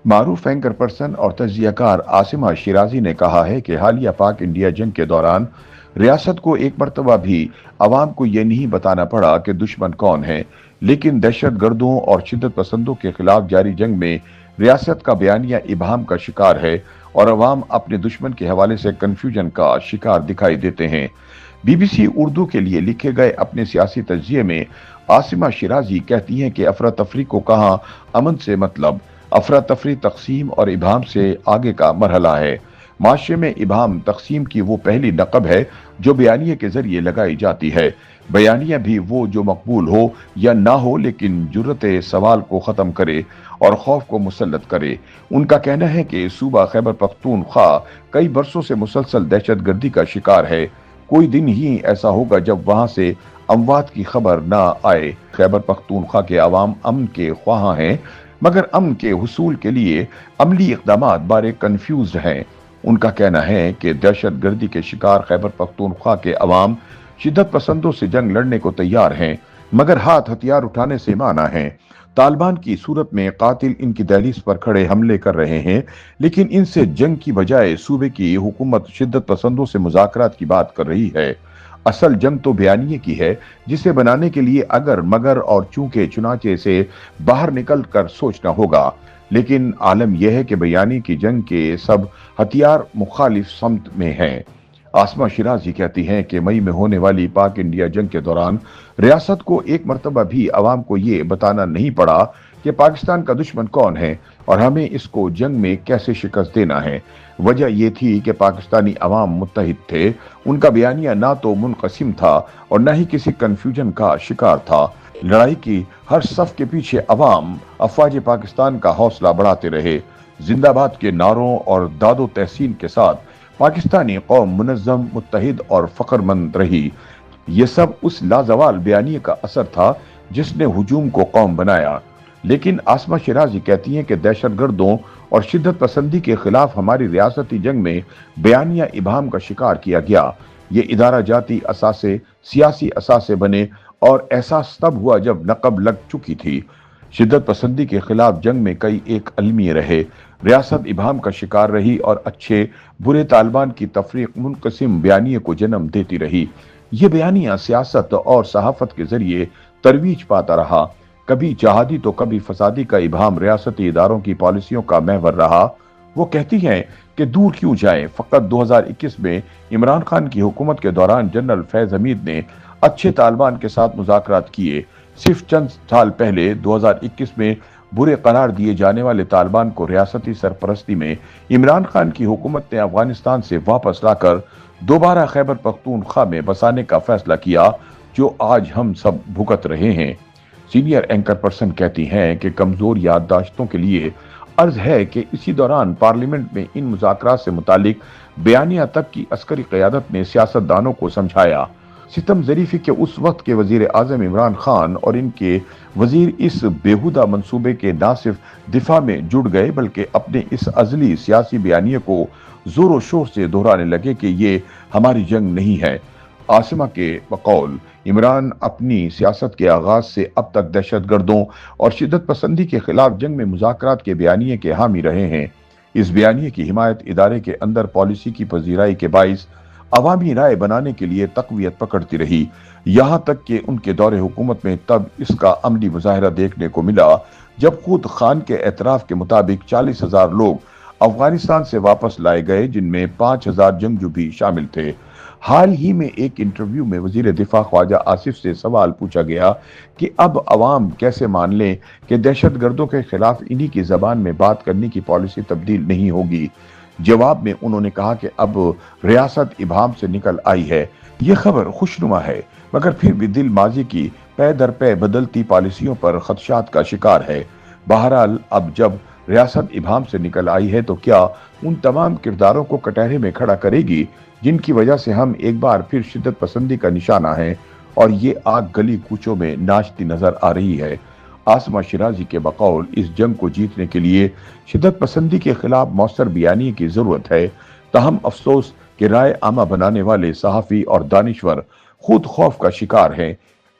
معروف anchor person اور تجزیہ کار عاصمہ شیرازی نے کہا ہے کہ حالیہ پاک انڈیا جنگ کے دوران ریاست کو ایک مرتبہ بھی عوام کو یہ نہیں بتانا پڑا کہ دشمن کون ہے، لیکن دہشت گردوں اور شدت پسندوں کے خلاف جاری جنگ میں ریاست کا بیانیہ ابہام کا شکار ہے اور عوام اپنے دشمن کے حوالے سے کنفیوژن کا شکار دکھائی دیتے ہیں۔ بی بی سی اردو کے لیے لکھے گئے اپنے سیاسی تجزیے میں عاصمہ شیرازی کہتی ہیں کہ افراتفری کو کہاں امن سے مطلب، افراتفری تقسیم اور ابہام سے آگے کا مرحلہ ہے۔ معاشرے میں ابہام تقسیم کی وہ پہلی نقب ہے جو بیانیے کے ذریعے لگائی جاتی ہے۔ بیانیہ بھی وہ جو مقبول ہو یا نہ ہو لیکن جرأت سوال کو ختم کرے اور خوف کو مسلط کرے۔ ان کا کہنا ہے کہ صوبہ خیبر پختونخوا کئی برسوں سے مسلسل دہشت گردی کا شکار ہے۔ کوئی دن ہی ایسا ہوگا جب وہاں سے اموات کی خبر نہ آئے۔ خیبر پختونخوا کے عوام امن کے خواہاں ہیں، مگر امن کے حصول کے لیے عملی اقدامات بارے کنفیوزڈ ہیں۔ ان کا کہنا ہے کہ دہشت گردی کے شکار خیبر پختونخوا کے عوام شدت پسندوں سے جنگ لڑنے کو تیار ہیں، مگر ہاتھ ہتھیار اٹھانے سے مانا ہیں۔ طالبان کی صورت میں قاتل ان کی دہلیز پر کھڑے حملے کر رہے ہیں، لیکن ان سے جنگ کی بجائے صوبے کی حکومت شدت پسندوں سے مذاکرات کی بات کر رہی ہے۔ اصل جنگ تو بیانیے کی ہے، جسے بنانے کے لیے اگر مگر اور چونکہ چنانچہ سے باہر نکل کر سوچنا ہوگا۔ لیکن عالم یہ ہے کہ بیانیے کی جنگ کے سب ہتھیار مخالف سمت میں ہیں۔ عاصمہ شیرازی کہتی ہیں کہ مئی میں ہونے والی پاک انڈیا جنگ کے دوران ریاست کو ایک مرتبہ بھی عوام کو یہ بتانا نہیں پڑا کہ پاکستان کا دشمن کون ہے اور ہمیں اس کو جنگ میں کیسے شکست دینا ہے۔ وجہ یہ تھی کہ پاکستانی عوام متحد تھے، ان کا بیانیہ نہ تو منقسم تھا اور نہ ہی کسی کنفیوژن کا شکار تھا۔ لڑائی کی ہر صف کے پیچھے عوام افواج پاکستان کا حوصلہ بڑھاتے رہے۔ زندہ باد کے نعروں اور داد و تحسین کے ساتھ پاکستانی قوم منظم، متحد اور فخر مند رہی۔ یہ سب اس لازوال بیانیے کا اثر تھا جس نے ہجوم کو قوم بنایا۔ لیکن عاصمہ شیرازی کہتی ہیں کہ دہشت گردوں اور شدت پسندی کے خلاف ہماری ریاستی جنگ میں بیانیہ ابہام کا شکار کیا گیا۔ یہ ادارہ جاتی اثاثے سیاسی اثاثے بنے اور احساس تب ہوا جب نقب لگ چکی تھی۔ شدت پسندی کے خلاف جنگ میں کئی ایک المیے رہے، ریاست ابہام کا شکار رہی اور اچھے برے طالبان کی تفریق منقسم بیانیے کو جنم دیتی رہی۔ یہ بیانیہ سیاست اور صحافت کے ذریعے ترویج پاتا رہا، کبھی جہادی تو کبھی فسادی کا ابہام ریاستی اداروں کی پالیسیوں کا محور رہا۔ وہ کہتی ہیں کہ دور کیوں جائیں، فقط 2021 میں عمران خان کی حکومت کے دوران جنرل فیض حمید نے اچھے طالبان کے ساتھ مذاکرات کیے۔ صرف چند سال پہلے 2021 میں برے قرار دیے جانے والے طالبان کو ریاستی سرپرستی میں عمران خان کی حکومت نے افغانستان سے واپس لا کر دوبارہ خیبر پختونخوا میں بسانے کا فیصلہ کیا، جو آج ہم سب بھگت رہے ہیں۔ سینئر اینکر پرسن کہتی ہیں کہ کمزور یادداشتوں کے لیے عرض ہے کہ اسی دوران پارلیمنٹ میں ان مذاکرات سے متعلق بیانیہ تک کی عسکری قیادت نے سیاستدانوں کو سمجھایا۔ ستم ظریفی کے اس وقت کے وزیر اعظم عمران خان اور ان کے وزیر اس بیہودہ منصوبے کے نہ صرف دفاع میں جڑ گئے بلکہ اپنے اس ازلی سیاسی بیانیے کو زور و شور سے دہرانے لگے کہ یہ ہماری جنگ نہیں ہے۔ عاصمہ کے بقول عمران اپنی سیاست کے آغاز سے اب تک دہشت گردوں اور شدت پسندی کے خلاف جنگ میں مذاکرات کے بیانیے کے حامی رہے ہیں۔ اس بیانیے کی حمایت ادارے کے اندر پالیسی کی پذیرائی کے باعث عوامی رائے بنانے کے لیے تقویت پکڑتی رہی، یہاں تک کہ ان کے دور حکومت میں تب اس کا عملی مظاہرہ دیکھنے کو ملا جب خود خان کے اعتراف کے مطابق 40,000 لوگ افغانستان سے واپس لائے گئے، جن میں 5,000 جنگجو بھی شامل تھے۔ حال ہی میں ایک انٹرویو میں وزیر دفاع خواجہ آصف سے سوال پوچھا گیا کہ اب عوام کیسے مان لیں کہ دہشت گردوں کے خلاف انہی کی زبان میں بات کرنے کی پالیسی تبدیل نہیں ہوگی۔ جواب میں انہوں نے کہا کہ اب ریاست ابہام سے نکل آئی ہے۔ یہ خبر خوشنما ہے، مگر پھر بھی دل ماضی کی پے در پے بدلتی پالیسیوں پر خدشات کا شکار ہے۔ بہرحال اب جب ریاست ابہام سے نکل آئی ہے تو کیا ان تمام کرداروں کو کٹہرے میں کھڑا کرے گی جن کی وجہ سے ہم ایک بار پھر شدت پسندی کا نشانہ ہیں اور یہ آگ گلی کوچوں میں ناچتی نظر آ رہی ہے۔ عاصمہ شیرازی کے بقول اس جنگ کو جیتنے کے لیے شدت پسندی کے خلاف مؤثر بیانیے کی ضرورت ہے، تاہم افسوس کہ رائے عامہ بنانے والے صحافی اور دانشور خود خوف کا شکار ہیں۔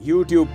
YouTube